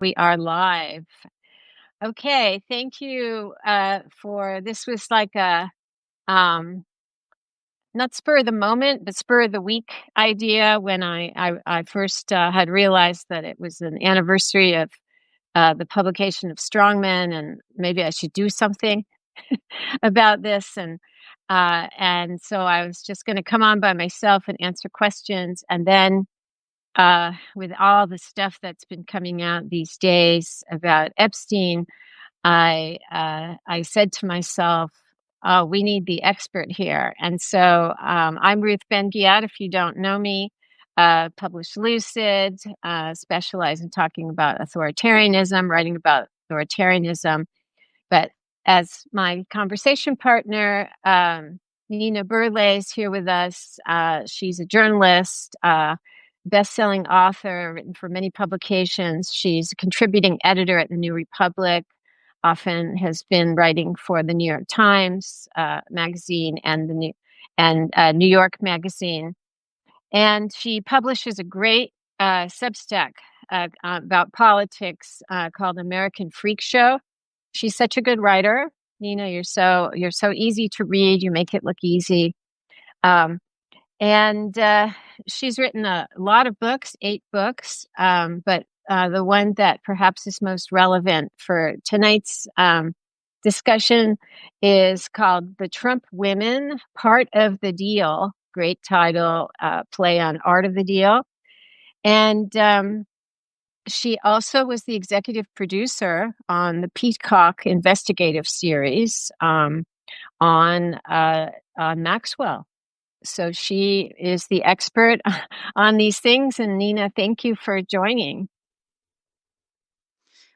We are live. Okay, thank you for this was like a um not spur of the moment, but spur of the week idea when I first had realized that it was an anniversary of the publication of Strongmen, and maybe I should do something about this. And so I was just going to come on by myself and answer questions, and then with all the stuff that's been coming out these days about Epstein, I said to myself, "Oh, we need the expert here." And so I'm Ruth Ben-Ghiat. If you don't know me, published Lucid, specialize in talking about authoritarianism, writing about authoritarianism. But as my conversation partner, Nina Burleigh is here with us. She's a journalist, best-selling author, written for many publications. She's a contributing editor at the New Republic, often has been writing for the New York Times magazine and New York Magazine. And she publishes a great Substack about politics called American Freak Show. She's such a good writer. Nina, you're so easy to read. You make it look easy. And she's written a lot of books, 8 books, but the one that perhaps is most relevant for tonight's discussion is called The Trump Women, Part of the Deal. Great title, play on Art of the Deal. And she also was the executive producer on the Peacock investigative series on Maxwell. So she is the expert on these things. And Nina, thank you for joining.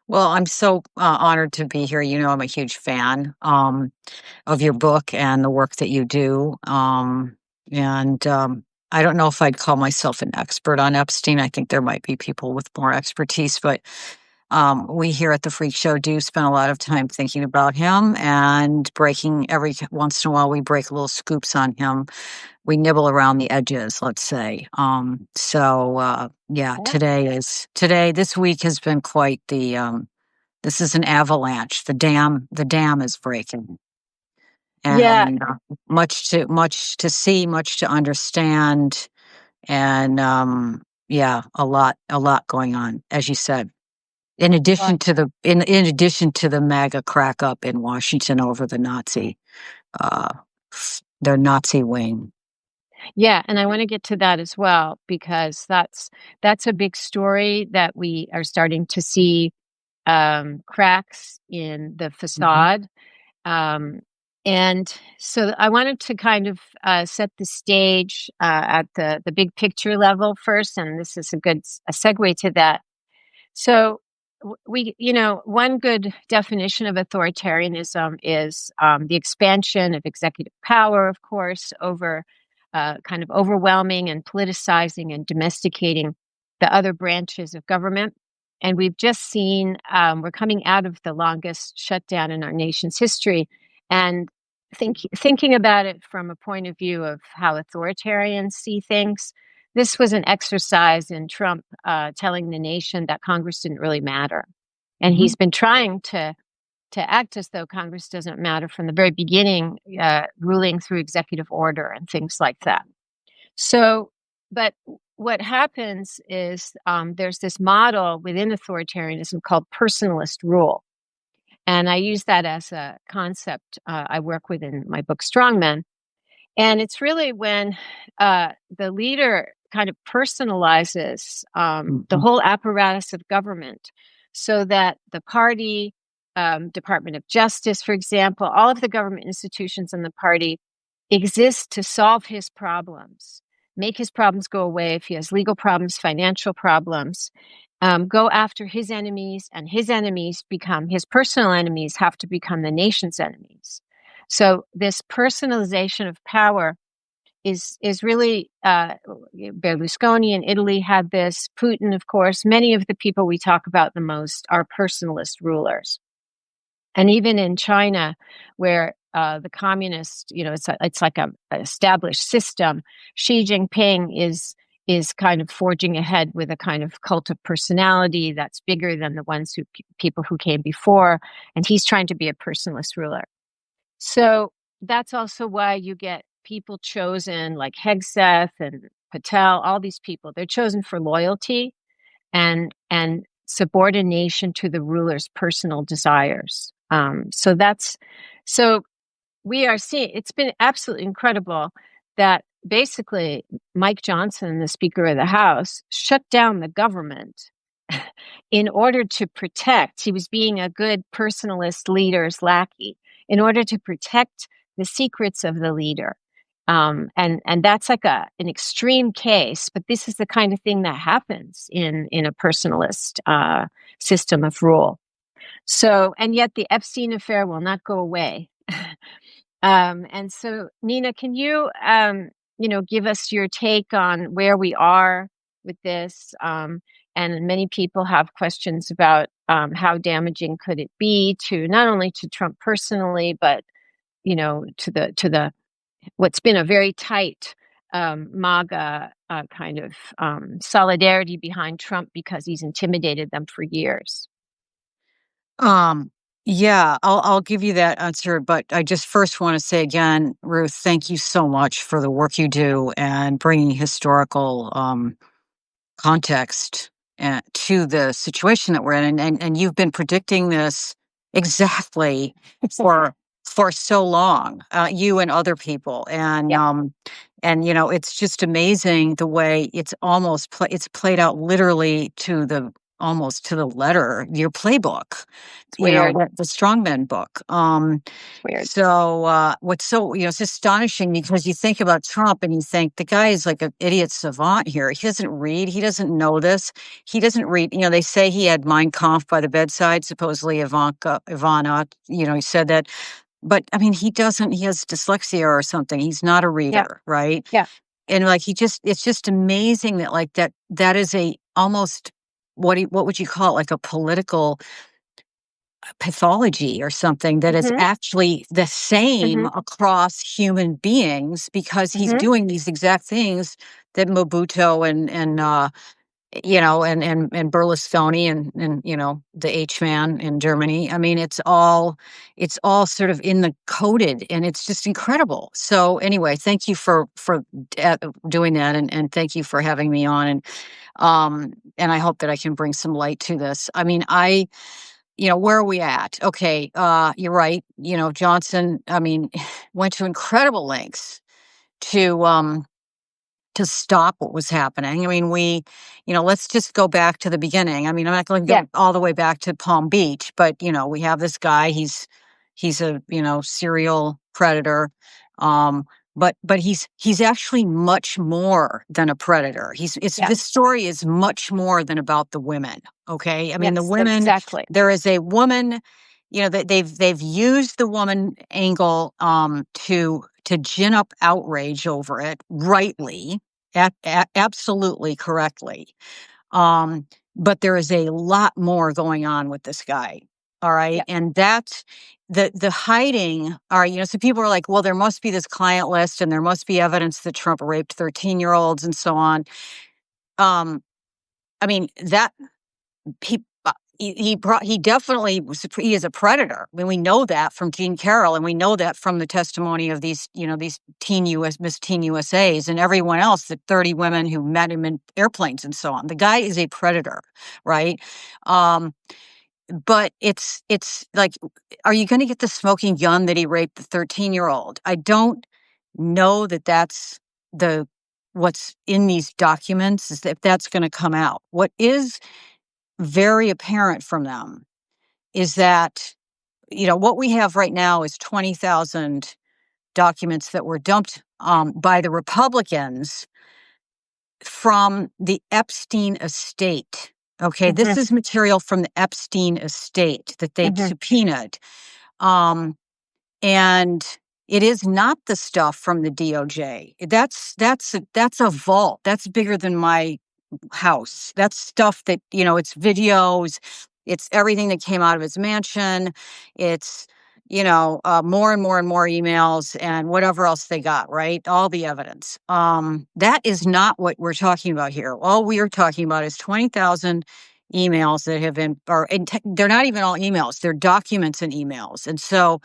Well, I'm so honored to be here. You know, I'm a huge fan of your book and the work that you do. And I don't know if I'd call myself an expert on Epstein. I think there might be people with more expertise, but we here at the Freak Show do spend a lot of time thinking about him and breaking every once in a while. We break little scoops on him. We nibble around the edges, let's say. Yeah, this week has been quite the, this is an avalanche. The dam is breaking. Yeah. And much to see, much to understand. And, a lot going on, as you said. In addition to the MAGA crack up in Washington over the Nazi wing. Yeah, and I want to get to that as well, because that's a big story that we are starting to see cracks in the facade. And so I wanted to kind of set the stage at the big picture level first, and this is a segue to that. So one good definition of authoritarianism is the expansion of executive power, of course, over kind of overwhelming and politicizing and domesticating the other branches of government. And we've just seen, we're coming out of the longest shutdown in our nation's history. And thinking about it from a point of view of how authoritarians see things, this was an exercise in Trump telling the nation that Congress didn't really matter. And he's been trying to act as though Congress doesn't matter from the very beginning, ruling through executive order and things like that. So, but what happens is there's this model within authoritarianism called personalist rule. And I use that as a concept I work with in my book, Strongmen. And it's really when the leader kind of personalizes the whole apparatus of government, so that the party, Department of Justice, for example, all of the government institutions in the party exist to solve his problems, make his problems go away. If he has legal problems, financial problems, go after his enemies, and his enemies become his personal enemies, have to become the nation's enemies. So this personalization of power is really Berlusconi in Italy had this. Putin, of course. Many of the people we talk about the most are personalist rulers, and even in China, where the communist, it's like an established system. Xi Jinping is is kind of forging ahead with a kind of cult of personality that's bigger than the ones people who came before, and he's trying to be a personalist ruler. So that's also why you get people chosen like Hegseth and Patel, all these people. They're chosen for loyalty and subordination to the ruler's personal desires. So we are seeing, it's been absolutely incredible that basically Mike Johnson, the Speaker of the House, shut down the government in order to protect. He was being a good personalist leader's lackey in order to protect the secrets of the leader. And that's like an extreme case, but this is the kind of thing that happens in a personalist system of rule. So, and yet the Epstein affair will not go away. And so, Nina, can you, give us your take on where we are with this? And many people have questions about how damaging could it be to not only to Trump personally, but to the what's been a very tight MAGA kind of solidarity behind Trump because he's intimidated them for years. Um, yeah, I'll give you that answer, but I just first want to say again, Ruth, thank you so much for the work you do and bringing historical context to the situation that we're in, and you've been predicting this exactly for so long, you and other people, and Yeah, it's just amazing the way it's it's played out literally to the almost to the letter, your playbook, it's weird. the strongman book. It's weird. So what's so, it's astonishing because you think about Trump and you think the guy is like an idiot savant here. He doesn't read. He doesn't know this. He doesn't read. They say he had Mein Kampf by the bedside, supposedly Ivana, he said that. But I mean, he doesn't, he has dyslexia or something. He's not a Yeah, reader, right? yeah. And like, it's just amazing that like that is a almost, what would you call it? Like a political pathology or something that is Mm-hmm, actually the same mm-hmm, across human beings because he's mm-hmm. doing these exact things that Mobutu and Berlusconi and the H man in Germany. I mean, it's all sort of in the coded, and it's just incredible. So anyway, thank you for doing that, and thank you for having me on, and I hope that I can bring some light to this. I mean, where are we at? Okay, you're right. Johnson, I mean, went to incredible lengths to to stop what was happening. I mean, let's just go back to the beginning. I mean, I'm not going to Yeah, go all the way back to Palm Beach, but we have this guy. He's a serial predator. Um, but he's actually much more than a predator. yeah. This story is much more than about the women. Okay, I mean the Yes, women. exactly. There is a woman. That they've used the woman angle to gin up outrage over it, rightly, absolutely correctly. Um, but there is a lot more going on with this guy. All right. Yeah, And that's the hiding are, so people are like, well, there must be this client list and there must be evidence that Trump raped 13-year-olds and so on. I mean, that he definitely he is a predator. I mean, we know that from Jean Carroll, and we know that from the testimony of these Miss Teen USAs and everyone else, the 30 women who met him in airplanes and so on. The guy is a predator, right? But it's like, are you going to get the smoking gun that he raped the 13-year-old? I don't know that that's what's in these documents, is that that's going to come out. What is very apparent from them is that, what we have right now is 20,000 documents that were dumped by the Republicans from the Epstein estate. Okay, mm-hmm, this is material from the Epstein estate that they mm-hmm. subpoenaed. And it is not the stuff from the DOJ. That's a vault. That's bigger than my house. That's stuff that, it's videos, it's everything that came out of his mansion. It's, more and more and more emails and whatever else they got, right? All the evidence. That is not what we're talking about here. All we are talking about is 20,000 emails that have been, they're not even all emails, they're documents and emails. And so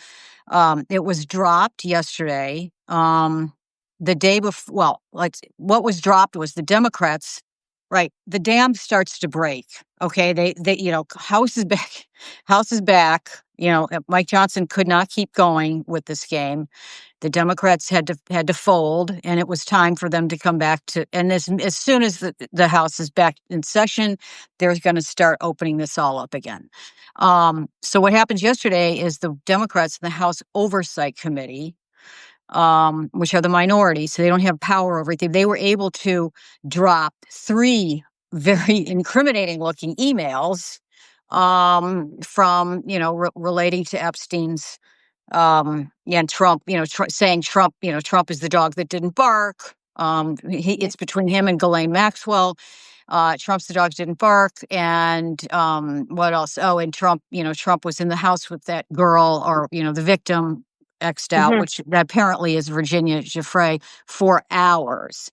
it was dropped yesterday. The day before, well, like what was dropped was the Democrats, right? The dam starts to break. Okay. House is back. House is back. Mike Johnson could not keep going with this game. The Democrats had to fold, and it was time for them to come back to. And as soon as the House is back in session, they're going to start opening this all up again. So what happens yesterday is the Democrats in the House Oversight Committee, which are the minority, so they don't have power over everything. They were able to drop 3 very incriminating looking emails from relating to Epstein's and Trump, saying Trump is the dog that didn't bark. It's between him and Ghislaine Maxwell. Trump's the dog didn't bark. And what else? Oh, and Trump was in the house with that girl, or the victim X'd out, which apparently is Virginia Giuffre, for hours.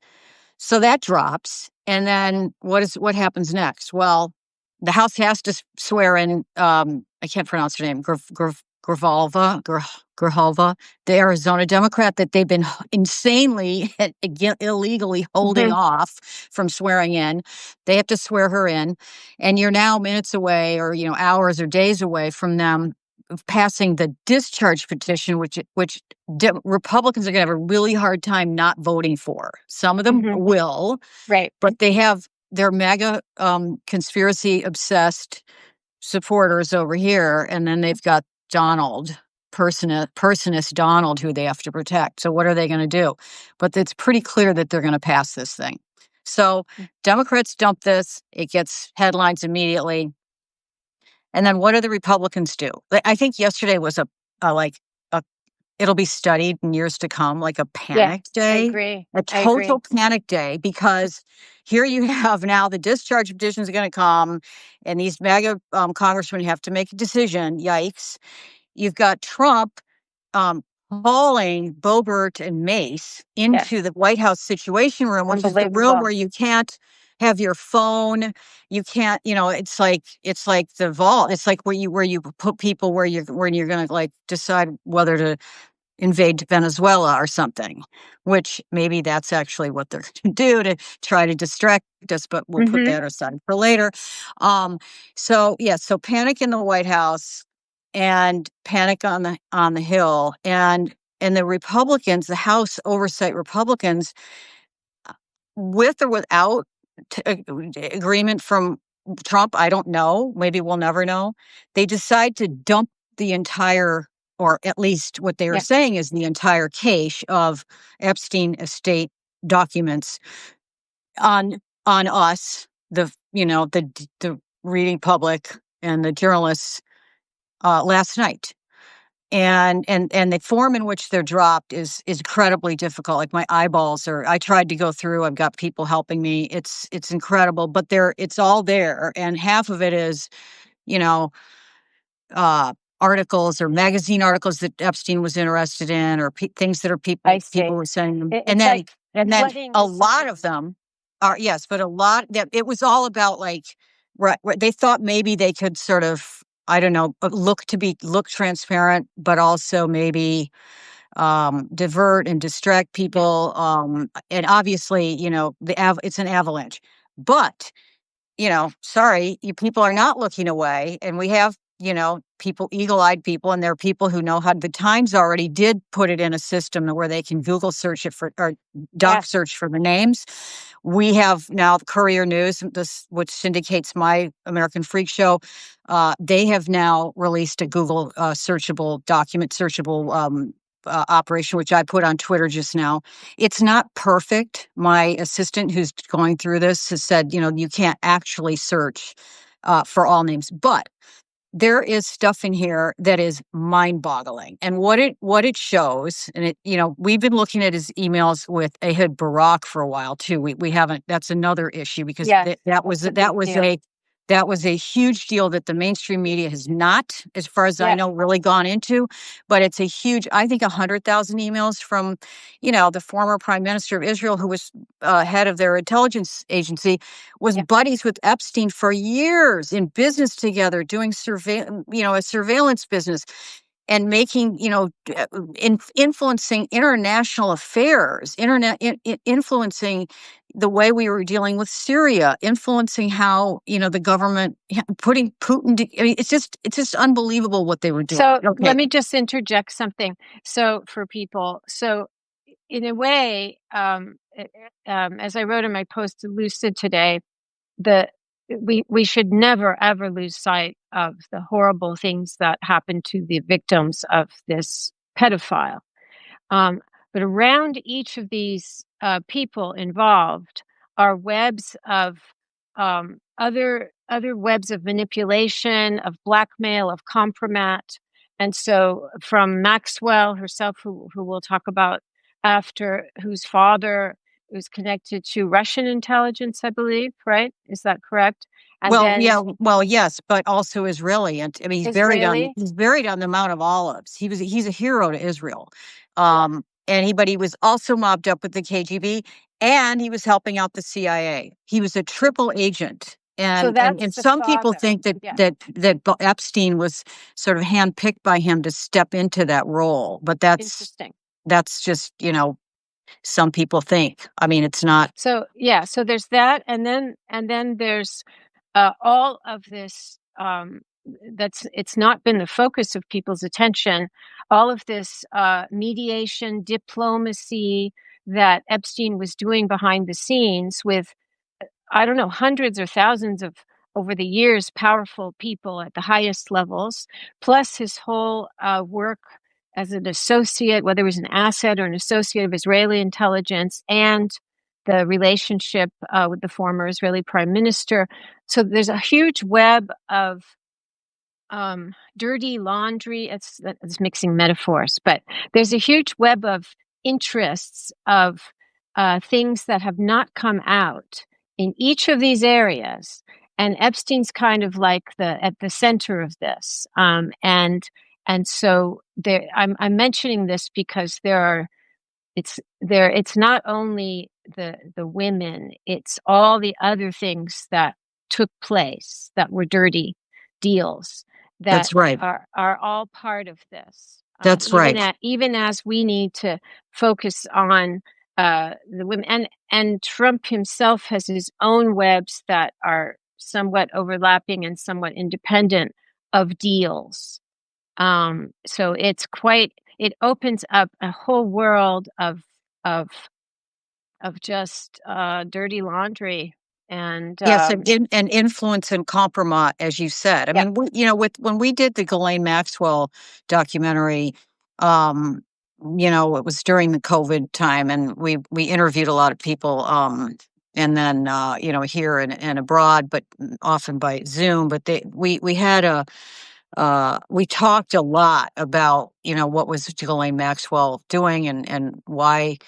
So that drops. And then what happens next? Well, the House has to swear in, I can't pronounce her name, Grijalva, the Arizona Democrat that they've been insanely, illegally holding off from swearing in. They have to swear her in. And you're now minutes away, or hours or days away from them passing the discharge petition, which Republicans are going to have a really hard time not voting for. Some of them will, right? But they have their mega conspiracy obsessed supporters over here, and then they've got Donald, personist Donald, who they have to protect. So what are they going to do? But it's pretty clear that they're going to pass this thing. So Democrats dump this. It gets headlines immediately. And then what do the Republicans do? I think yesterday was it'll be studied in years to come, like a panic day. I agree. A total panic day, because here you have now the discharge petitions are going to come, and these MAGA congressmen have to make a decision. Yikes. You've got Trump hauling Boebert and Mace into the White House Situation Room, which is the room where you can't have your phone. You can't, it's like the vault. It's like where you put people where you're going to decide whether to invade Venezuela or something, which maybe that's actually what they're going to do to try to distract us, but we'll put that aside for later. So panic in the White House and panic on the Hill, and the Republicans, the House Oversight Republicans, with or without agreement from Trump, I don't know. Maybe we'll never know. They decide to dump the entire, or at least what they are saying is the entire cache of Epstein estate documents on us, the reading public and the journalists last night. And the form in which they're dropped is incredibly difficult. Like my eyeballs I tried to go through. I've got people helping me. It's incredible, but it's all there. And half of it is, articles or magazine articles that Epstein was interested in, or things that people were sending them. And then a lot of them are, but a lot that it was all about they thought maybe they could sort of, I don't know, look transparent, but also maybe divert and distract people. And obviously, it's an avalanche. But, sorry, you people are not looking away. And we have, people, eagle-eyed people, and there are people who know how. The Times already did put it in a system where they can Google search it or doc search for the names. We have now the Courier News, which syndicates my American Freak Show. They have now released a Google searchable operation, which I put on Twitter just now. It's not perfect. My assistant, who's going through this, has said, you can't actually search for all names, but there is stuff in here that is mind-boggling. And what it shows, and we've been looking at his emails with Ehud Barak for a while too. We haven't. That's another issue, because that was That was a huge deal that the mainstream media has not, as far as I Yeah, know, really gone into. But it's a huge, I think 100,000 emails from, the former prime minister of Israel, who was head of their intelligence agency, was yeah. buddies with Epstein for years, in business together, doing a surveillance business, and making, influencing international affairs, influencing the way we were dealing with Syria, influencing how, the government, putting Putin I mean, it's just unbelievable what they were doing. So Okay. let me just interject something. So for people, so in a way, as I wrote in my post to Lucid today, the we should never ever lose sight of the horrible things that happened to the victims of this pedophile. Um, but around each of these people involved are webs of other webs of manipulation, of blackmail, of compromat. And so, from Maxwell herself, who we'll talk about after, whose father was connected to Russian intelligence, I believe, right? Is that correct? And Well, then yeah, well, yes, but also Israeli, and I mean, Israeli. he's buried on the Mount of Olives. He's a hero to Israel, Yeah. but he was also mobbed up with the KGB, and he was helping out the CIA. He was a triple agent, So and that's the some people father. think that Yeah. Epstein was sort of handpicked by him to step into that role, but Interesting. that's just, some people think. I mean, it's not. So yeah, so there's that, and then there's all of this that's it's not been the focus of people's attention. All of this mediation, diplomacy that Epstein was doing behind the scenes with, I don't know, hundreds or thousands of, over the years, powerful people at the highest levels, plus his whole work as an associate, whether it was an asset or an associate of Israeli intelligence, and the relationship with the former Israeli prime minister. So there's a huge web of dirty laundry. It's mixing metaphors, but there's a huge web of interests of things that have not come out in each of these areas. And Epstein's kind of like at the center of this. And so I'm mentioning this because it's not only the women, it's all the other things that took place that were dirty deals that That's right. are all part of this. That's right. Even as we need to focus on the women, and Trump himself has his own webs that are somewhat overlapping and somewhat independent of deals. So it opens up a whole world of just dirty laundry. And Yes, and influence and compromise, as you said. I yeah, mean, when we did the Ghislaine Maxwell documentary, um, it was during the COVID time, and we interviewed a lot of people, and then here and abroad, but often by Zoom. But we had we talked a lot about, what was Ghislaine Maxwell doing, and why,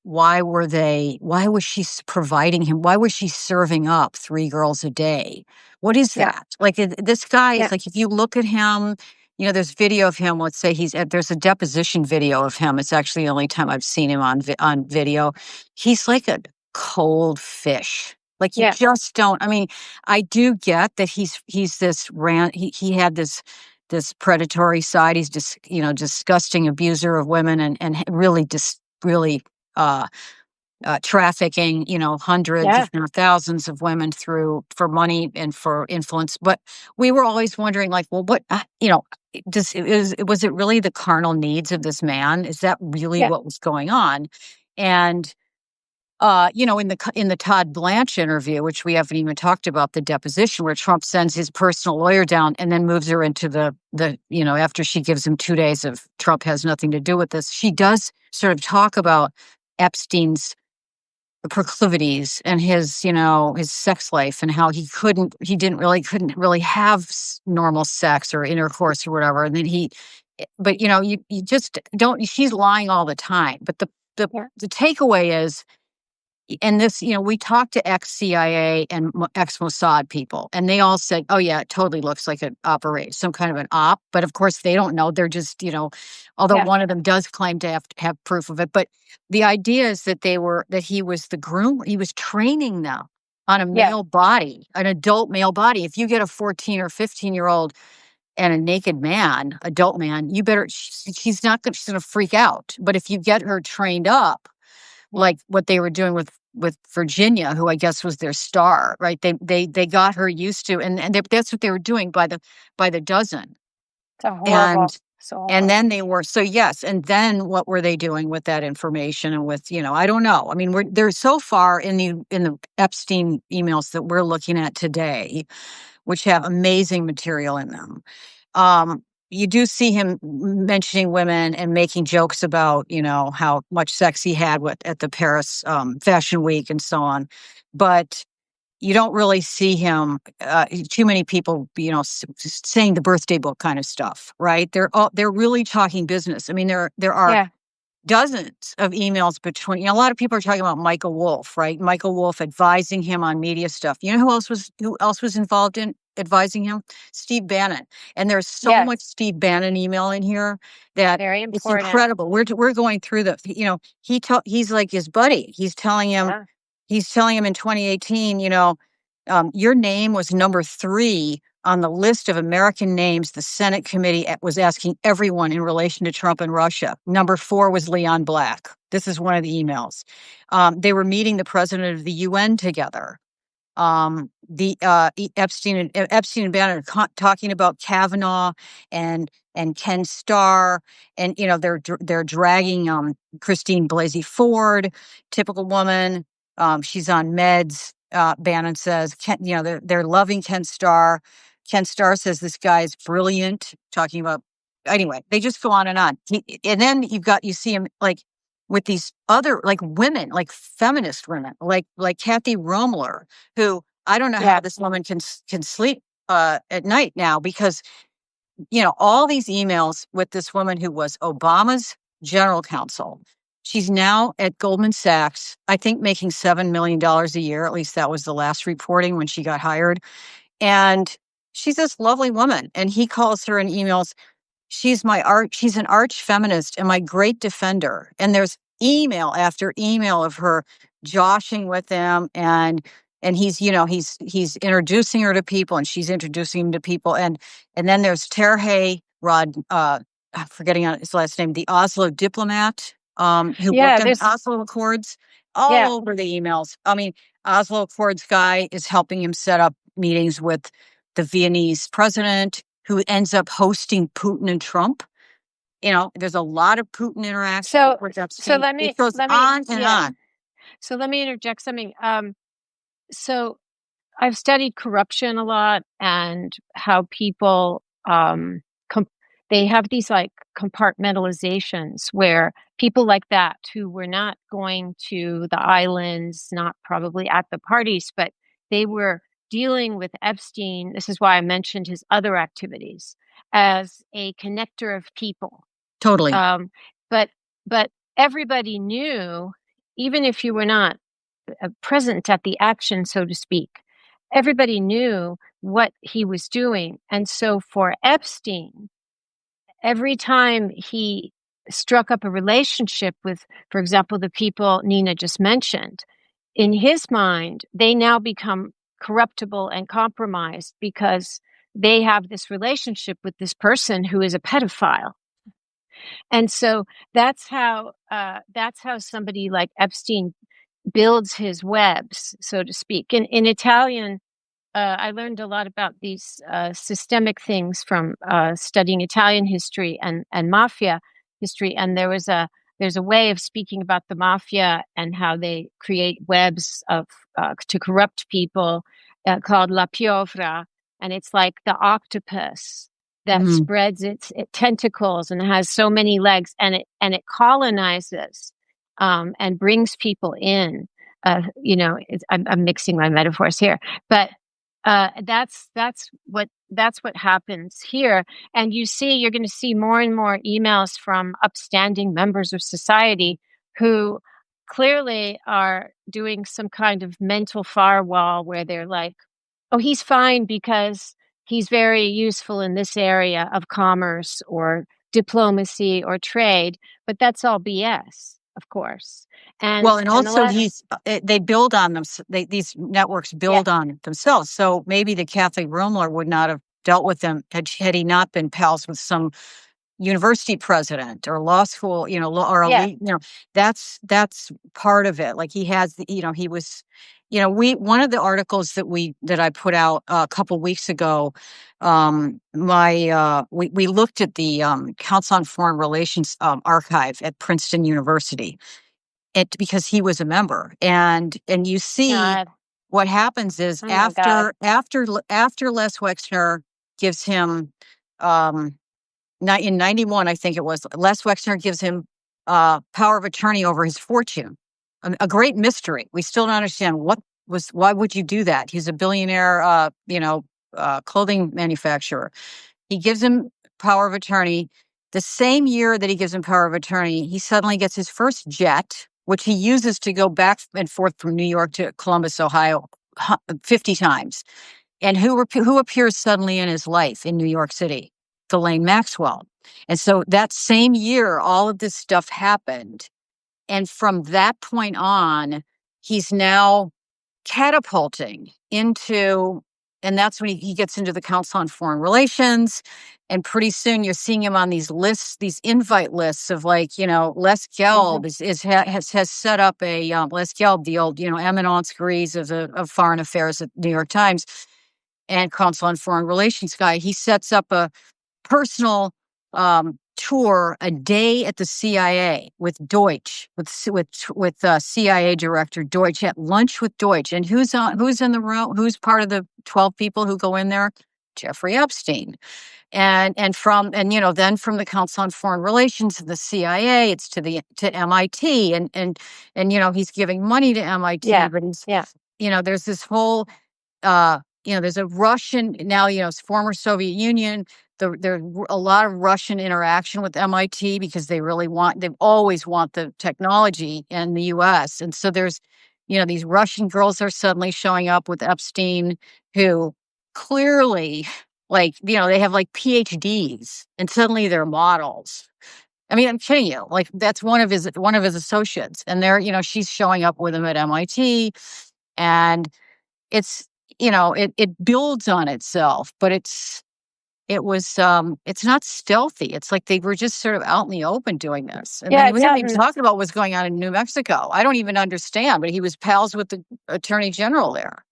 why was she providing him? Why was she serving up 3 girls a day? What is yeah, that? Like, this guy yeah, is like, if you look at him, there's video of him. Let's say there's a deposition video of him. It's actually the only time I've seen him on video. He's like a cold fish. Like, you yeah, just don't. I mean, I do get that he's this he had this predatory side. He's just, disgusting abuser of women, and really really uh trafficking, hundreds, yeah, if not thousands of women through for money and for influence. But we were always wondering, like, well, what, was it really the carnal needs of this man? Is that really yeah, what was going on? And in the Todd Blanche interview, which we haven't even talked about, the deposition where Trump sends his personal lawyer down and then moves her into after she gives him 2 days of Trump has nothing to do with this, she does sort of talk about Epstein's proclivities and his sex life, and how couldn't really have normal sex or intercourse or whatever. And then but you just don't, she's lying all the time. But the yeah, takeaway is, and this, we talked to ex-CIA and ex-Mossad people, and they all said, "Oh yeah, it totally looks like an operation, some kind of an op." But of course, they don't know. They're just, although Yeah. one of them does claim to have proof of it. But the idea is that he was the groom. He was training them on a Yeah. male body, an adult male body. If you get a 14 or 15-year-old and a naked man, adult man, you better. She's not going. She's going to freak out. But if you get her trained up, Yeah. like what they were doing with Virginia, who I guess was their star, right? They got her used to, and that's what they were doing by the dozen, It's a and horrible. So and horrible. then they were so yes, and then what were they doing with that information and with I don't know. I mean, they're so far in the Epstein emails that we're looking at today, which have amazing material in them. You do see him mentioning women and making jokes about, how much sex he had at the Paris Fashion Week and so on. But you don't really see him, too many people, saying the birthday book kind of stuff, right? They're really talking business. I mean, there are Yeah. dozens of emails between, a lot of people are talking about Michael Wolff, right? Michael Wolff advising him on media stuff. You know who else was involved in advising him? Steve Bannon. And there's so much Yes. Steve Bannon email in here that Very it's important. incredible. We're going through he's like his buddy. Yeah. He's telling him in 2018, your name was number 3 on the list of American names the Senate committee was asking everyone in relation to Trump and Russia. Number 4 was Leon Black. This is one of the emails. They were meeting the president of the UN together. Epstein and Bannon are talking about Kavanaugh and Ken Starr, and they're dragging Christine Blasey Ford, typical woman. She's on meds. Bannon says, they're loving Ken Starr. Ken Starr says this guy's brilliant. Talking about anyway, they just go on and on. And then you see him like with these other like women, like feminist women, like Kathy Romler, who I don't know how Yeah. this woman can sleep at night now because all these emails with this woman who was Obama's general counsel. She's now at Goldman Sachs, I think making $7 million a year. At least that was the last reporting when she got hired. And she's this lovely woman. And he calls her in emails, she's an arch feminist and my great defender. And there's email after email of her joshing with him, and he's introducing her to people and she's introducing him to people. And then there's Terhe Rod, I'm forgetting his last name, the Oslo diplomat, who Yeah. worked on the There's. Oslo Accords, all Yeah. over the emails. I mean, Oslo Accords guy is helping him set up meetings with the Viennese president, who ends up hosting Putin and Trump. There's a lot of Putin interaction So. with So Epstein. let It me. goes Let me. on and Yeah. on. So let me interject something. So I've studied corruption a lot and how people com- they have these like compartmentalizations where people like that who were not going to the islands, not probably at the parties, but they were dealing with Epstein. This is why I mentioned his other activities as a connector of people. Totally. Um, but but everybody knew, even if you were not present at the action, so to speak. Everybody knew what he was doing. And so for Epstein, every time he struck up a relationship with, for example, the people Nina just mentioned, in his mind, they now become corruptible and compromised because they have this relationship with this person who is a pedophile. And so that's how somebody like Epstein builds his webs, so to speak. In Italian, I learned a lot about these systemic things from studying Italian history and mafia history. And there's a way of speaking about the mafia and how they create webs of to corrupt people called la piovra, and it's like the octopus that Mhm. spreads its tentacles and has so many legs, and it colonizes and brings people in. I'm mixing my metaphors here, but that's what happens here. And you're going to see more and more emails from upstanding members of society who clearly are doing some kind of mental firewall where they're like, oh, he's fine because he's very useful in this area of commerce or diplomacy or trade, but that's all BS, of course. Well, and And the also last, they build on them. These networks yeah, build on themselves. So maybe the Catholic Rumler would not have dealt with them had he not been pals with some university president or law school, or yeah, elite, that's part of it. Like he has, he was, one of the articles that I put out a couple weeks ago, we looked at the Council on Foreign Relations archive at Princeton University, because he was a member, and you see God, what happens is oh my God, after Les Wexner gives him, um in 91, I think it was, Les Wexner gives him power of attorney over his fortune. A great mystery. We still don't understand why would you do that? He's a billionaire, clothing manufacturer. He gives him power of attorney. The same year that he gives him power of attorney, he suddenly gets his first jet, which he uses to go back and forth from New York to Columbus, Ohio, 50 times. And who appears suddenly in his life in New York City? Ghislaine Maxwell. And so that same year, all of this stuff happened. And from that point on, he's now catapulting into, and that's when he gets into the Council on Foreign Relations. And pretty soon you're seeing him on these lists, these invite lists of, like, Les hmm Gelb has set up a, Les Gelb, the old, eminence grise of foreign affairs at New York Times and Council on Foreign Relations guy. He sets up a personal tour a day at the CIA with Deutsch, with CIA director Deutsch, at lunch with Deutsch. And who's in the room? Who's part of the 12 people who go in there? Jeffrey Epstein. Then from the Council on Foreign Relations to the CIA, it's to MIT, and he's giving money to MIT, yeah, but he's, yeah, there's this whole, there's a Russian now, former Soviet Union. There's a lot of Russian interaction with MIT because they always want the technology in the US. And so there's, these Russian girls are suddenly showing up with Epstein, who clearly, like, they have like PhDs, and suddenly they're models. I mean, I'm kidding you. Like, that's one of his associates. And she's showing up with him at MIT. And it's, it builds on itself, but it's not stealthy. It's like they were just sort of out in the open doing this. And yeah. then we It's haven't out even in talked about what's going on in New Mexico. I don't even understand, but he was pals with the attorney general there.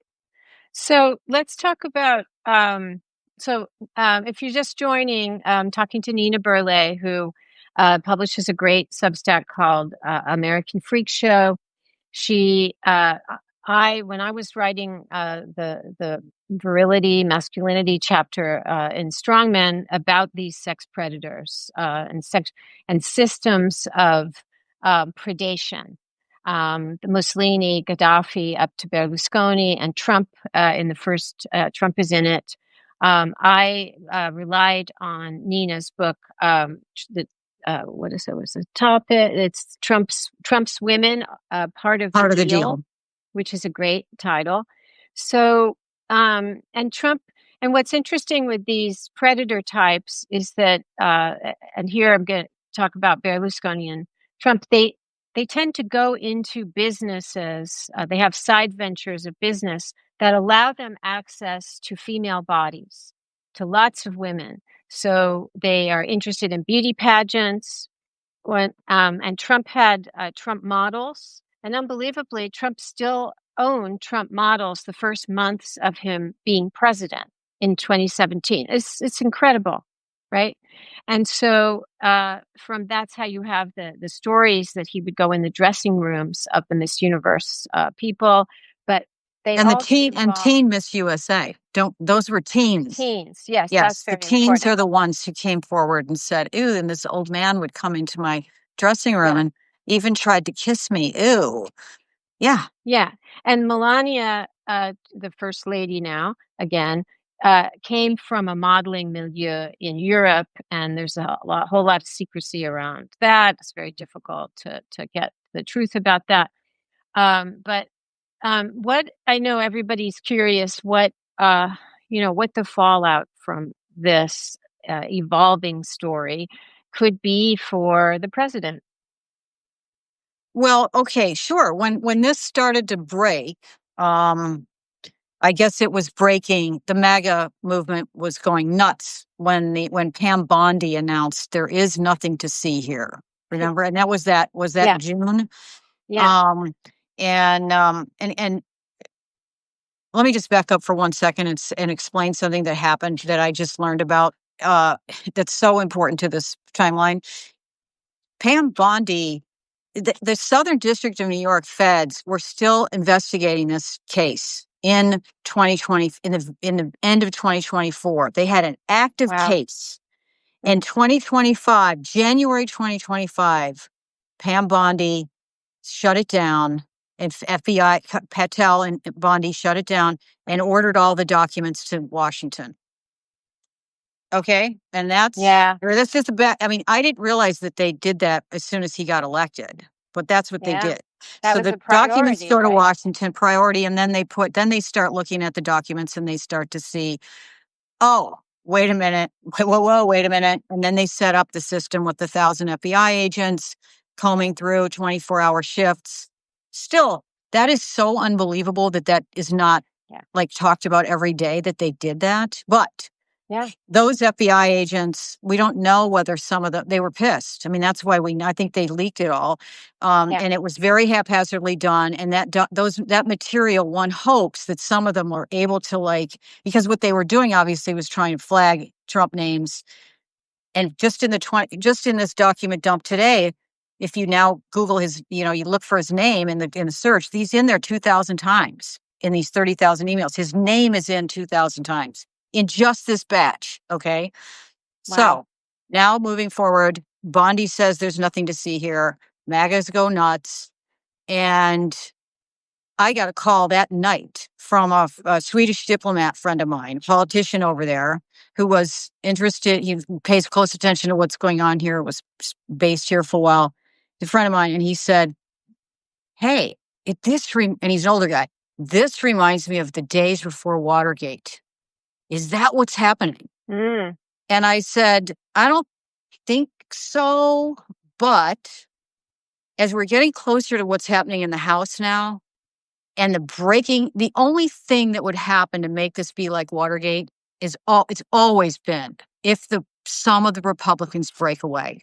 So let's talk about if you're just joining, talking to Nina Burleigh, who publishes a great Substack called American Freak Show. She when I was writing the virility, masculinity chapter in Strongmen about these sex predators and systems of predation, the Mussolini, Gaddafi, up to Berlusconi, and Trump in the first. Trump is in it. I relied on Nina's book. What is it? Was the topic? It's Trump's Women, Part of the Part of the Deal, deal. which is a great title. So, and Trump, and what's interesting with these predator types is that, and here I'm going to talk about Berlusconi and Trump. They tend to go into businesses. They have side ventures of business that allow them access to female bodies, to lots of women. So they are interested in beauty pageants. And Trump had Trump models, and unbelievably, Trump still owned Trump models the first months of him being president in 2017. It's incredible, right? And so from that's how you have the stories that he would go in the dressing rooms of the Miss Universe people, but they And the also teen and involve teen Miss USA. Those were teens. teens. Yes, that's Yes, the very teens important. are the ones who came forward and said, "Ew," and this old man would come into my dressing room Yeah. and even tried to kiss me. Ew. Yeah. Yeah. And Melania, the first lady now, again, came from a modeling milieu in Europe, and there's whole lot of secrecy around that. It's very difficult to get the truth about that. But what I know, everybody's curious what what the fallout from this evolving story could be for the president. Well, okay, sure. When this started to break, I guess it was breaking. The MAGA movement was going nuts when Pam Bondi announced there is nothing to see here. Remember, and that Yeah, June. yeah. Um, and let me just back up for 1 second and explain something that happened that I just learned about. That's so important to this timeline. Pam Bondi, the Southern District of New York feds were still investigating this case in 2020, in the end of 2024. They had an active Wow. case. In 2025, January 2025, Pam Bondi shut it down, and FBI, Patel and Bondi shut it down and ordered all the documents to Washington. Okay. And Yeah, that's just about, I mean, I didn't realize that they did that as soon as he got elected, but that's what they yeah. did. That So was the a documents priority, go to right? Washington, priority, and then they start looking at the documents and they start to see, oh, wait a minute. Whoa, wait a minute. And then they set up the system with 1,000 FBI agents combing through 24-hour shifts. Still, that is so unbelievable that is not Yeah, like talked about every day that they did that. But yeah, those FBI agents, we don't know whether some of them, they were pissed. I mean, that's why I think they leaked it all. yeah, And it was very haphazardly done. And that material, one hopes that some of them were able to, like, because what they were doing obviously was trying to flag Trump names. And just in this document dump today, if you now Google his, you look for his name in the search, he's in there 2,000 times in these 30,000 emails. His name is in 2,000 times in just this batch. Okay. wow. So now moving forward, Bondi says there's nothing to see here. MAGAs go nuts. And I got a call that night from a Swedish diplomat friend of mine, a politician over there, who was interested. He pays close attention to what's going on here. Was based here for a while. A friend of mine, and he said, "Hey, and he's an older guy. This reminds me of the days before Watergate. Is that what's happening?" Mm, And I said, "I don't think so, but as we're getting closer to what's happening in the House now." And the only thing that would happen to make this be like Watergate it's always been if some of the Republicans break away.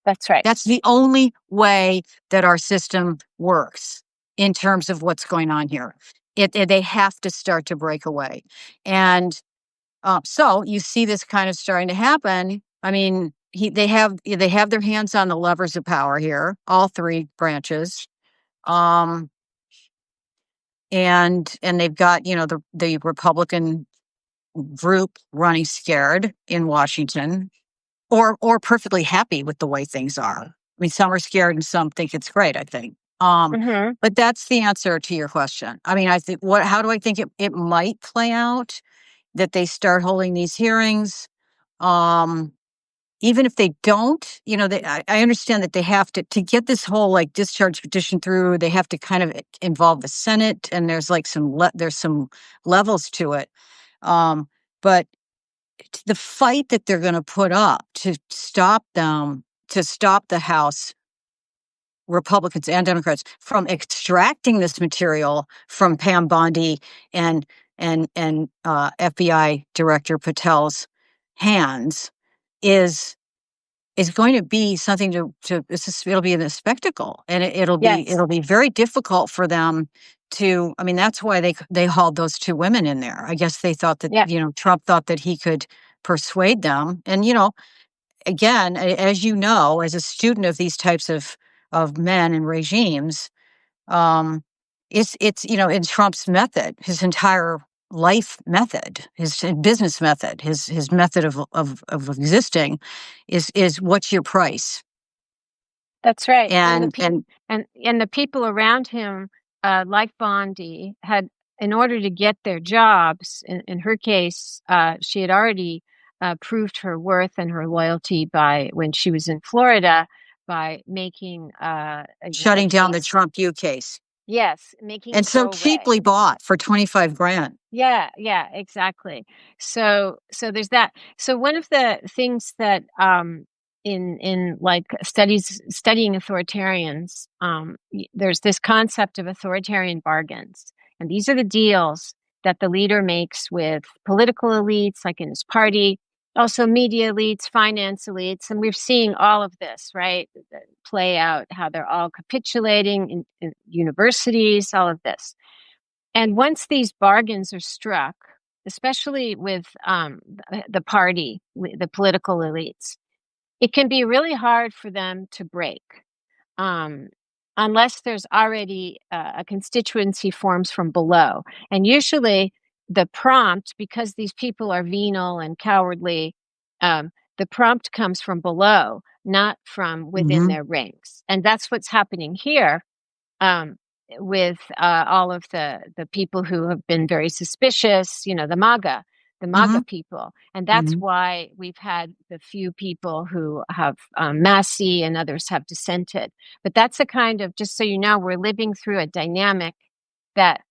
that's right. That's the only way that our system works in terms of what's going on here. They have to start to break away. And so you see this kind of starting to happen. I mean, they have their hands on the levers of power here, all three branches. Um, and they've got the Republican group running scared in Washington, or perfectly happy with the way things are. I mean, some are scared and some think it's great, I think. Hmm. But that's the answer to your question. I mean, I think how do I think it might play out that they start holding these hearings? Even if they don't, I understand that they have to get this whole like discharge petition through. They have to kind of involve the Senate, and there's like there's some levels to it. But the fight that they're going to put up to stop the House Republicans and Democrats from extracting this material from Pam Bondi and FBI Director Patel's hands is going to be something it'll be a spectacle, and Yes. it'll be very difficult for them to. I mean, that's why they hauled those two women in there. I guess they thought that Yeah. Trump thought that he could persuade them, and again, as as a student of these types of men and regimes, um, it's in Trump's method, his entire life method, his business method, his method of existing is what's your price? That's right. And And the people around him, like Bondi, had in order to get their jobs, in her case, she had already proved her worth and her loyalty by when she was in Florida by making a Shutting down the case. Trump U case. Yes, making And it so go away. cheaply bought for 25 grand. Yeah, yeah, exactly. So there's that. So one of the things that in like studying authoritarians, there's this concept of authoritarian bargains. And these are the deals that the leader makes with political elites, like in his party, also media elites, finance elites, and we're seeing all of this, right? Play out how they're all capitulating in universities, all of this. And once these bargains are struck, especially with the party, the political elites, it can be really hard for them to break um, unless there's already a constituency forms from below. And usually the prompt, because these people are venal and cowardly, the prompt comes from below, not from within Mm-hmm. their ranks. And that's what's happening here um, with all of the people who have been very suspicious, the Mm-hmm. MAGA people, and that's Mm-hmm. why we've had the few people who have Massey and others have dissented. But that's a kind of, just so you know, we're living through a dynamic that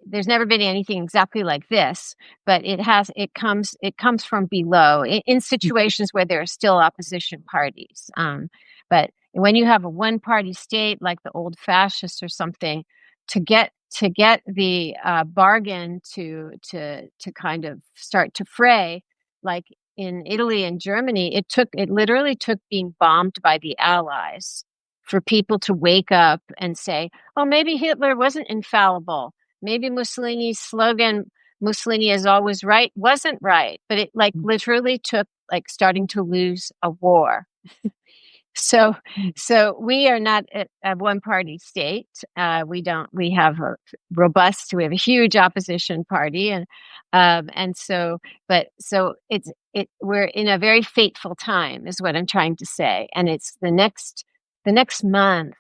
there's never been anything exactly like this, but it comes from below in situations where there are still opposition parties. But when you have a one party state like the old fascists or something, to get the bargain to kind of start to fray, like in Italy and Germany, it literally took being bombed by the Allies for people to wake up and say, oh, maybe Hitler wasn't infallible. Maybe Mussolini's slogan, Mussolini is always right, wasn't right. But it like literally took like starting to lose a war. So, so we are not a one-party state. We don't. We have a robust. We have a huge opposition party, and so, but so we're in a very fateful time, is what I'm trying to say. And it's the next month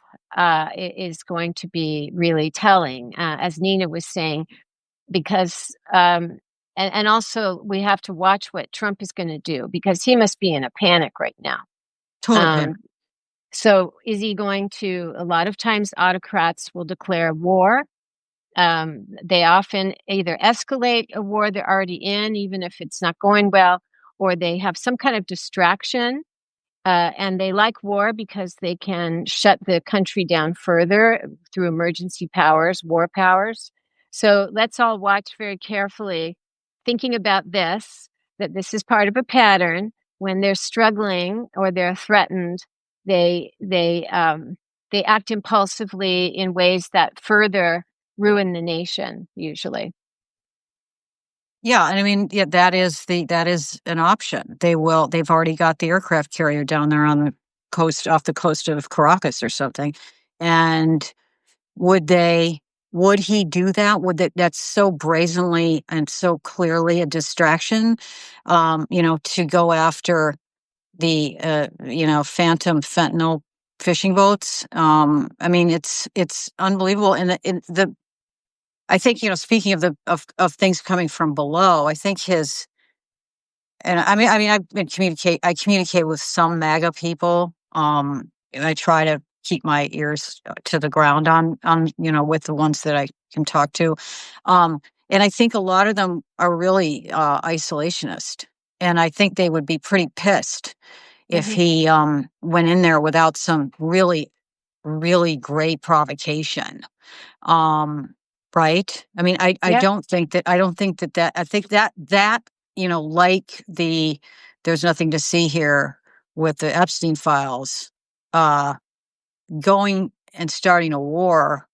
is going to be really telling, as Nina was saying, because and also we have to watch what Trump is going to do because he must be in a panic right now. Total panic. Um, so is he going to, a lot of times autocrats will declare war. They often either escalate a war they're already in, even if it's not going well, or they have some kind of distraction and they like war because they can shut the country down further through emergency powers, war powers. So let's all watch very carefully, thinking about this, that this is part of a pattern. When they're struggling or they're threatened, they act impulsively in ways that further ruin the nation, usually. Yeah, and I mean, yeah, that is an option. They've already got the aircraft carrier down there on the coast, off the coast of Caracas or something. And would they would he do that? That's so brazenly and so clearly a distraction, to go after the phantom fentanyl fishing boats. I mean, it's unbelievable. And the I think, speaking of of things coming from below, I think his and I communicate with some MAGA people. And I try to keep my ears to the ground on with the ones that I can talk to. And I think a lot of them are really isolationist, and I think they would be pretty pissed if Hmm. he went in there without some really, really great provocation. Um, right? I mean, Yeah. I don't think that I think that, like there's nothing to see here with the Epstein files, uh, going and starting a war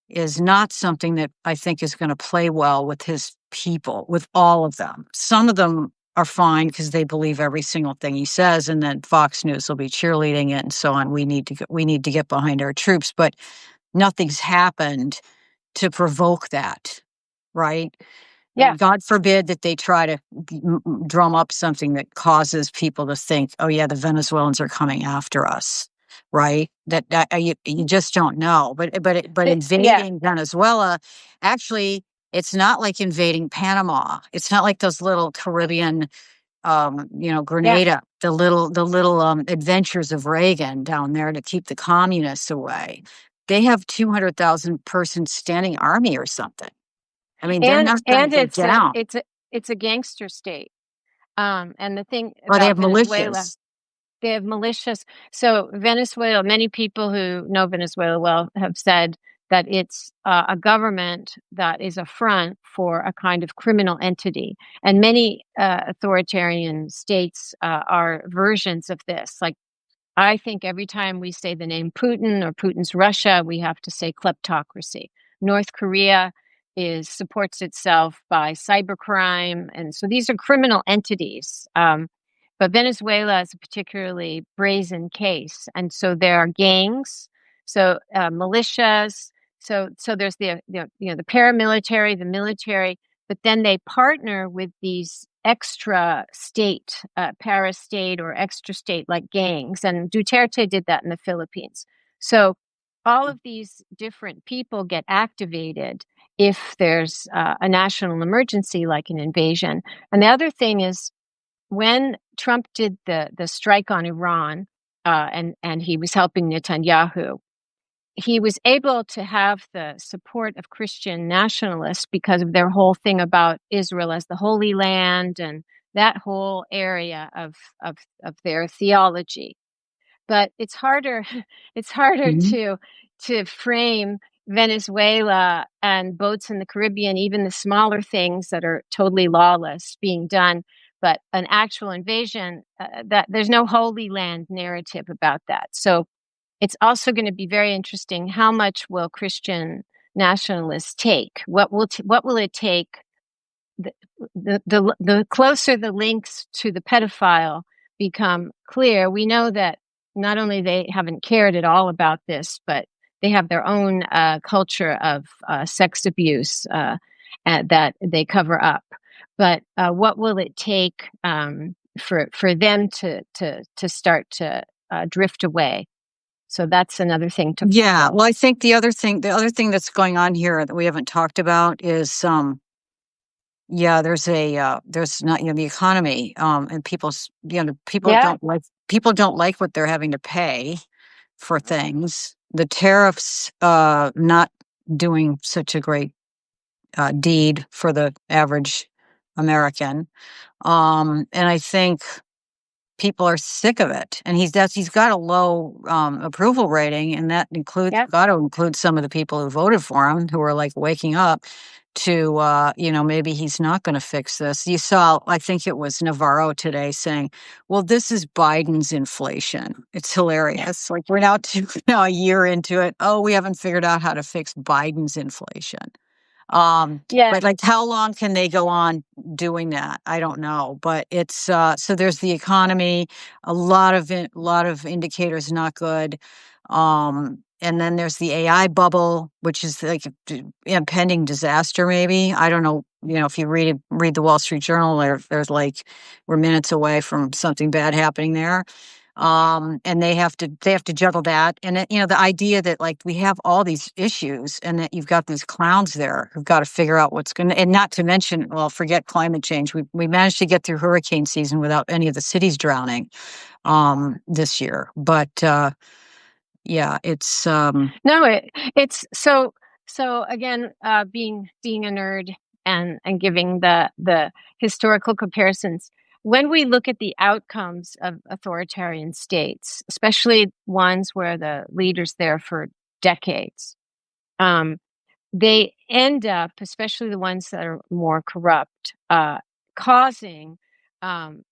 is not something that I think is going to play well with his people, with all of them. Some of them are fine because they believe every single thing he says, and then Fox News will be cheerleading it and so on. We need to get behind our troops, but nothing's happened to provoke that, right? Yeah. God forbid that they try to drum up something that causes people to think, oh, yeah, the Venezuelans are coming after us. right? That you just don't know. But Yeah, invading Venezuela, actually, it's not like invading Panama. It's not like those little Caribbean, yeah. Grenada, the little adventures of Reagan down there to keep the communists away. They have 200,000 person standing army or something. I mean, they're not going to And go down. it's a gangster state. And the thing Or they about have Venezuela, militias. they have militias. So Venezuela, many people who know Venezuela well have said that it's a government that is a front for a kind of criminal entity. And many authoritarian states are versions of this. Like I think every time we say the name Putin or Putin's Russia, we have to say kleptocracy. North Korea is supports itself by cybercrime, and so these are criminal entities. But Venezuela is a particularly brazen case, and so there are gangs, so militias. So there's the paramilitary, the military, but then they partner with these extra state, parastate or extra state like gangs. And Duterte did that in the Philippines. So all of these different people get activated if there's a national emergency like an invasion. And the other thing is when Trump did the strike on Iran, and he was helping Netanyahu, he was able to have the support of Christian nationalists because of their whole thing about Israel as the Holy Land and that whole area of their theology. But it's harder it's harder Mhm. to frame Venezuela and boats in the Caribbean, even the smaller things that are totally lawless being done, but an actual invasion, that there's no Holy Land narrative about that. So it's also going to be very interesting. How much will Christian nationalists take? What will it take? The closer the links to the pedophile become clear, we know that not only they haven't cared at all about this, but they have their own culture of sex abuse that they cover up. But what will it take for them to start to drift away? So that's another thing to Yeah. follow. Well, I think the other thing that's going on here that we haven't talked about is, yeah, there's not, the economy, and Yeah, people don't like what they're having to pay for things. The tariffs, not doing such a great deed for the average American. And I think people are sick of it, and he's got a low approval rating, and that includes yeah, got to include some of the people who voted for him, who are like waking up to maybe he's not going to fix this. You saw, I think it was Navarro today saying, well, this is Biden's inflation. It's hilarious. Like, we're now now a year into it. Oh, we haven't figured out how to fix Biden's inflation. yeah. But like, how long can they go on doing that? I don't know. But it's so there's the economy, a lot of indicators not good. And then there's the AI bubble, which is like a impending disaster. Maybe, I don't know. If you read the Wall Street Journal, there's like, we're minutes away from something bad happening there. And they have to juggle that, and the idea that, like, we have all these issues and that you've got these clowns there who've got to figure out what's going to, and not to mention, well, forget climate change. We managed to get through hurricane season without any of the cities drowning this year. But yeah, it's No, it's so again, being a nerd and giving the historical comparisons. When we look at the outcomes of authoritarian states, especially ones where the leader's there for decades, um, they end up, especially the ones that are more corrupt, causing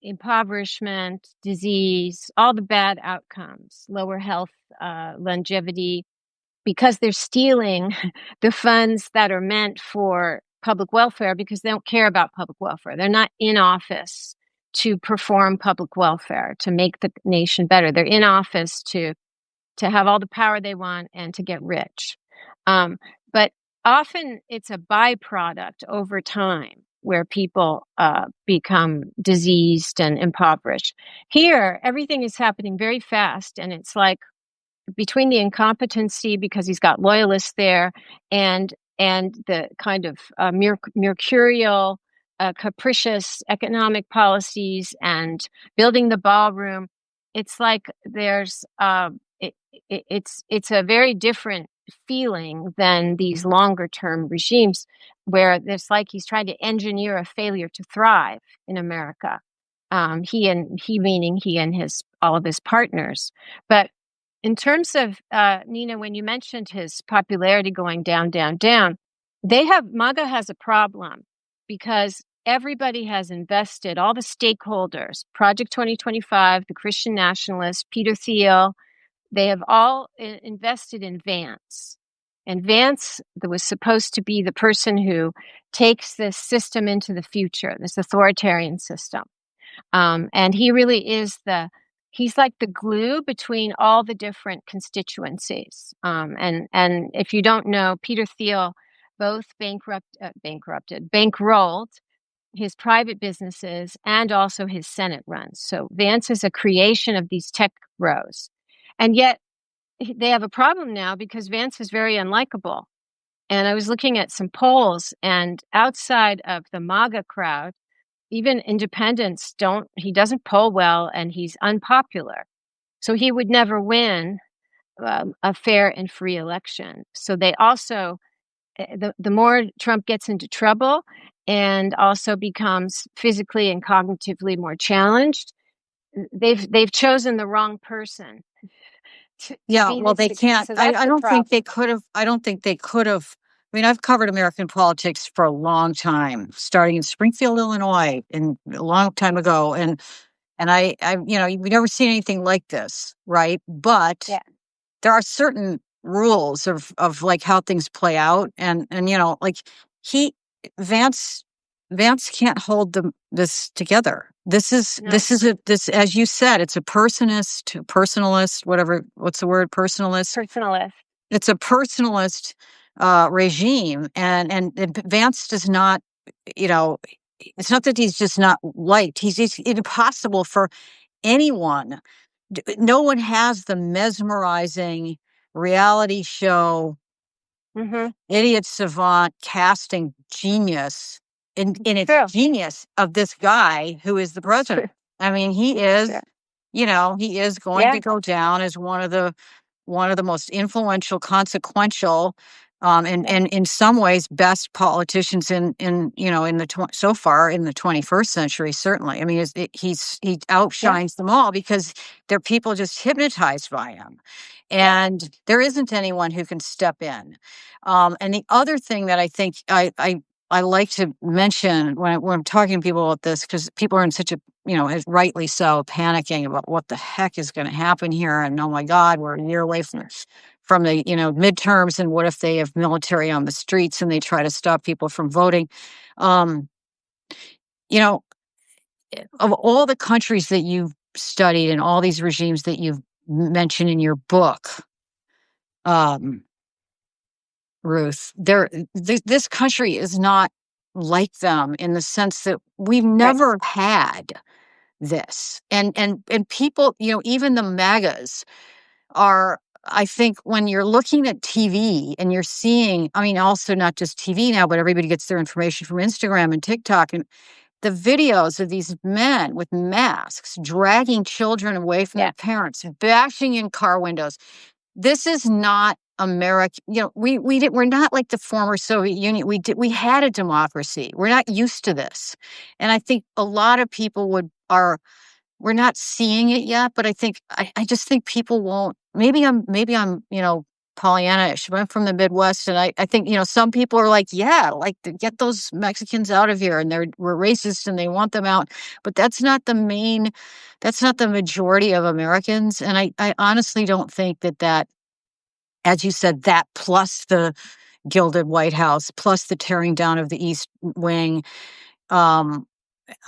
impoverishment, disease, all the bad outcomes, lower health, longevity, because they're stealing the funds that are meant for public welfare because they don't care about public welfare. They're not in office to perform public welfare, to make the nation better. They're in office to have all the power they want and to get rich. But often it's a byproduct over time where people become diseased and impoverished. Here, everything is happening very fast, and it's like between the incompetency because he's got loyalists there, and the kind of mercurial, capricious economic policies and building the ballroom, it's like there's it's a very different feeling than these longer term regimes where it's like he's trying to engineer a failure to thrive in America. He meaning he and his all of his partners. But in terms of Nina, when you mentioned his popularity going down, down, down, MAGA has a problem because everybody has invested, all the stakeholders, Project 2025, the Christian Nationalists, Peter Thiel, they have all invested in Vance. And Vance that was supposed to be the person who takes this system into the future, this authoritarian system. And he really is he's like the glue between all the different constituencies. And if you don't know, Peter Thiel both bankrolled his private businesses and also his Senate runs. So Vance is a creation of these tech bros. And yet they have a problem now because Vance is very unlikable. And I was looking at some polls, and outside of the MAGA crowd, even independents he doesn't poll well, and he's unpopular. So he would never win a fair and free election. So they also, the more Trump gets into trouble and also becomes physically and cognitively more challenged, they've chosen the wrong person. Yeah, well, they can't. So that's I the don't think they problem. could have. I don't think they could have. I mean, I've covered American politics for a long time, starting in Springfield, Illinois, and a long time ago, and we've never seen anything like this, right? But Yeah. there are certain rules of like how things play out, and like he Vance Vance can't hold this together. No. This, as you said, it's a personalist, whatever. What's the word? Personalist. Personalist. It's a personalist regime, and Vance does not. You know, it's not that he's just not liked. It's impossible for anyone. No one has the mesmerizing reality show Mm-hmm. idiot savant casting genius in its True. genius of this guy who is the president. True. I mean, he is, Yeah. he is going Yeah. to go down as one of the most influential, consequential, and in some ways best politicians in so far in the 21st century. Certainly, I mean, he Yeah. outshines them all because they're people just hypnotized by him, and there isn't anyone who can step in. And the other thing that I think I like to mention when I'm talking to people about this, because people are in such a, as rightly so, panicking about what the heck is going to happen here. And oh my God, we're a year away from the, midterms. And what if they have military on the streets and they try to stop people from voting? Um, you know, of all the countries that you've studied and all these regimes that you've mentioned in your book, um, Ruth, this country is not like them in the sense that we've Right. never had this. And people, even the MAGAs are, I think when you're looking at TV and you're seeing, I mean, also not just TV now, but everybody gets their information from Instagram and TikTok, and the videos of these men with masks dragging children away from Yeah. their parents, bashing in car windows. This is not America. We're not like the former Soviet Union. We had a democracy. We're not used to this. And I think a lot of people we're not seeing it yet, but I just think people won't. Maybe I'm Pollyanna-ish, but I'm from the Midwest, and I think, some people are like, yeah, like get those Mexicans out of here, and we're racist and they want them out. But that's not the majority of Americans. And I honestly don't think that, as you said, that plus the gilded White House, plus the tearing down of the East Wing,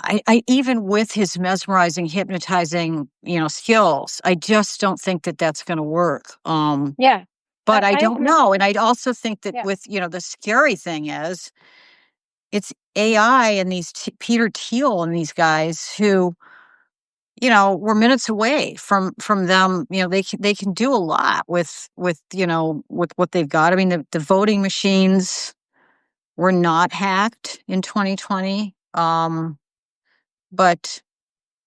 I even with his mesmerizing, hypnotizing, skills, I just don't think that that's going to work. Yeah. But I I don't agree. know, and I'd also think that Yeah. with the scary thing is it's AI and these Peter Thiel and these guys who we're minutes away from them. They can do a lot with with what they've got. I mean, the voting machines were not hacked in 2020. But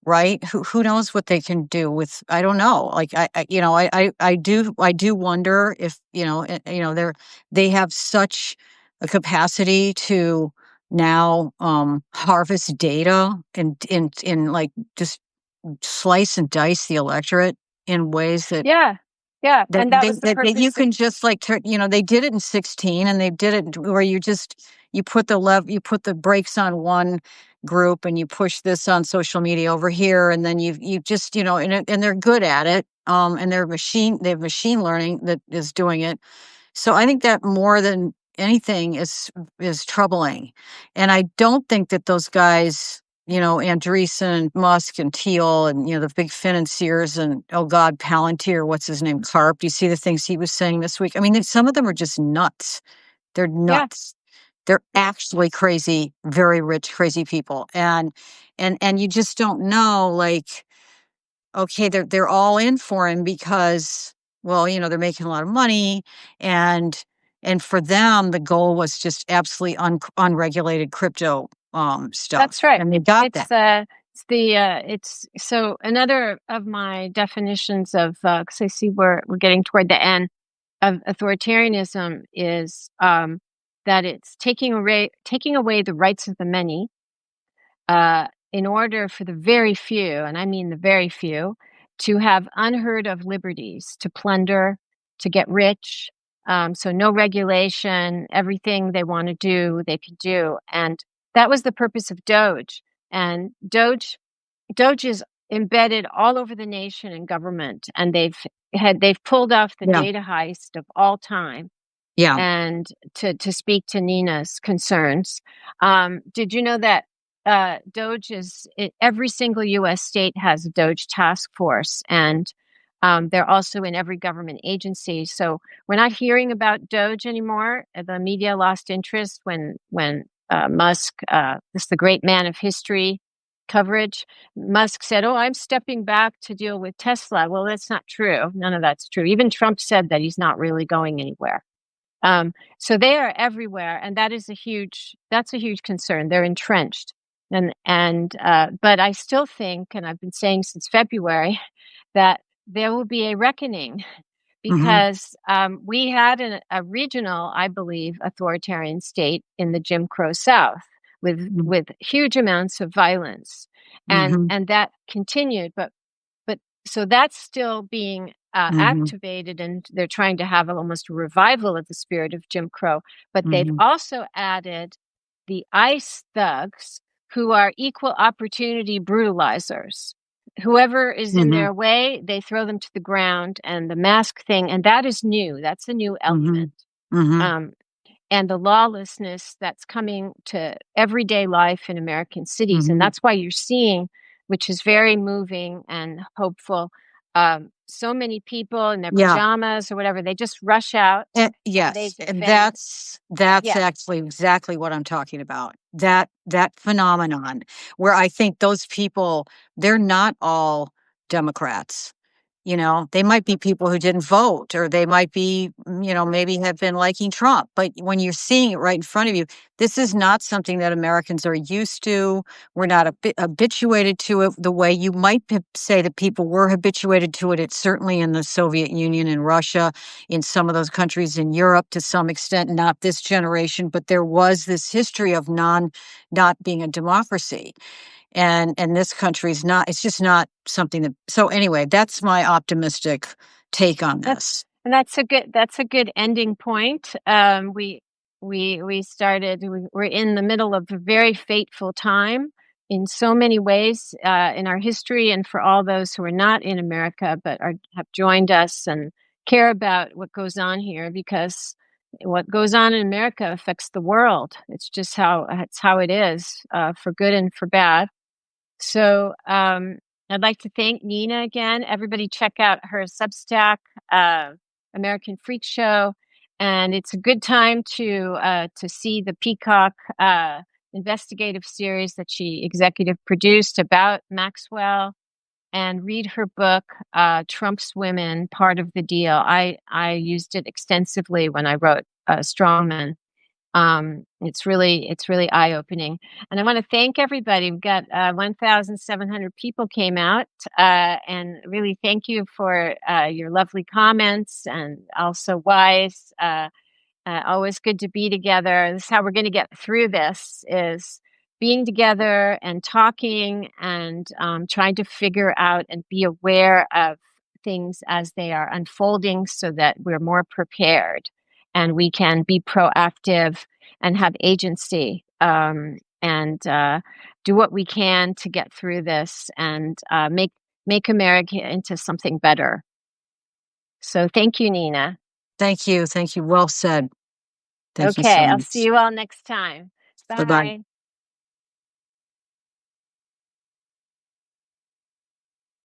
right, who knows what they can do with, I don't know. Like I do wonder if, they have such a capacity to now harvest data and in like just slice and dice the electorate in ways that Yeah. Yeah. that And that they was the that you purpose of, can just like they did it in 16, and they did it where you put the brakes on one group and you push this on social media over here, and then you just and they're good at it, and they have machine learning that is doing it. So I think that more than anything is troubling. And I don't think that those guys, Andreessen, Musk, and Thiel, and the big financiers, and oh God, Palantir, what's his name, Karp. Do you see the things he was saying this week? I mean, some of them are just nuts. They're yeah, nuts. They're actually crazy, very rich, crazy people. And you just don't know, like, okay, they're all in for him because, well, they're making a lot of money, and for them the goal was just absolutely unregulated crypto that's stuff, right. and they got that. It's so another of my definitions of, because I see we're getting toward the end of authoritarianism is, that it's taking away the rights of the many, in order for the very few, and I mean the very few, to have unheard of liberties, to plunder, to get rich. So no regulation, everything they want to do, they can do. And that was the purpose of Doge. And Doge is embedded all over the nation and government, and they've pulled off the Yeah, data heist of all time. yeah. And to speak to Nina's concerns, did you know that Doge every single U.S. state has a Doge task force, and they're also in every government agency. So we're not hearing about Doge anymore. The media lost interest when Musk, this is the great man of history coverage. Musk said, "Oh, I'm stepping back to deal with Tesla." Well, that's not true. None of that's true. Even Trump said that he's not really going anywhere. So they are everywhere, and that's a huge concern. They're entrenched, but I still think, and I've been saying since February, that there will be a reckoning Hmm. because we had a regional, I believe, authoritarian state in the Jim Crow South with huge amounts of violence, and Hmm. that continued, but so that's still being Hmm. activated, and they're trying to have almost a revival of the spirit of Jim Crow. But they've Hmm. also added the ICE thugs, who are equal opportunity brutalizers. Whoever is in Hmm. their way, they throw them to the ground. And the mask thing, and that is new. That's a new Hmm. element. Hmm. Um, and the lawlessness that's coming to everyday life in American cities. And Hmm. that's why you're seeing, which is very moving and hopeful, so many people in their Yeah. pajamas or whatever, they just rush out and they Yes, and defend. that's Yeah, actually exactly what I'm talking about. That phenomenon where I think those people, they're not all Democrats. They might be people who didn't vote, or they might be, maybe have been liking Trump. But when you're seeing it right in front of you, this is not something that Americans are used to. We're not habituated to it the way you might say that people were habituated to it. It's certainly in the Soviet Union and Russia, in some of those countries in Europe to some extent, not this generation, but there was this history of not being a democracy. And this country's not, it's just not something that, so anyway, that's my optimistic take on that's this. and that's a good ending point. We're in the middle of a very fateful time in so many ways, in our history, and for all those who are not in America but have joined us and care about what goes on here, because what goes on in America affects the world. It's how it is, for good and for bad. So I'd like to thank Nina again. Everybody check out her Substack, uh, American Freak Show, and it's a good time to see the Peacock investigative series that she executive produced about Maxwell. and read her book, Trump's Women, Part of the Deal. I used it extensively when I wrote Strongmen. It's really eye-opening. And I want to thank everybody. We've got 1,700 people came out, and really thank you for your lovely comments, and also Wise. Always good to be together. This is how we're going to get through this, is being together and talking, and trying to figure out and be aware of things as they are unfolding, so that we're more prepared and we can be proactive and have agency, and do what we can to get through this, and make America into something better. So thank you, Nina. Thank you. Thank you. Well said. Thank you so Okay, I'll see much. you all next time. Bye bye. Bye.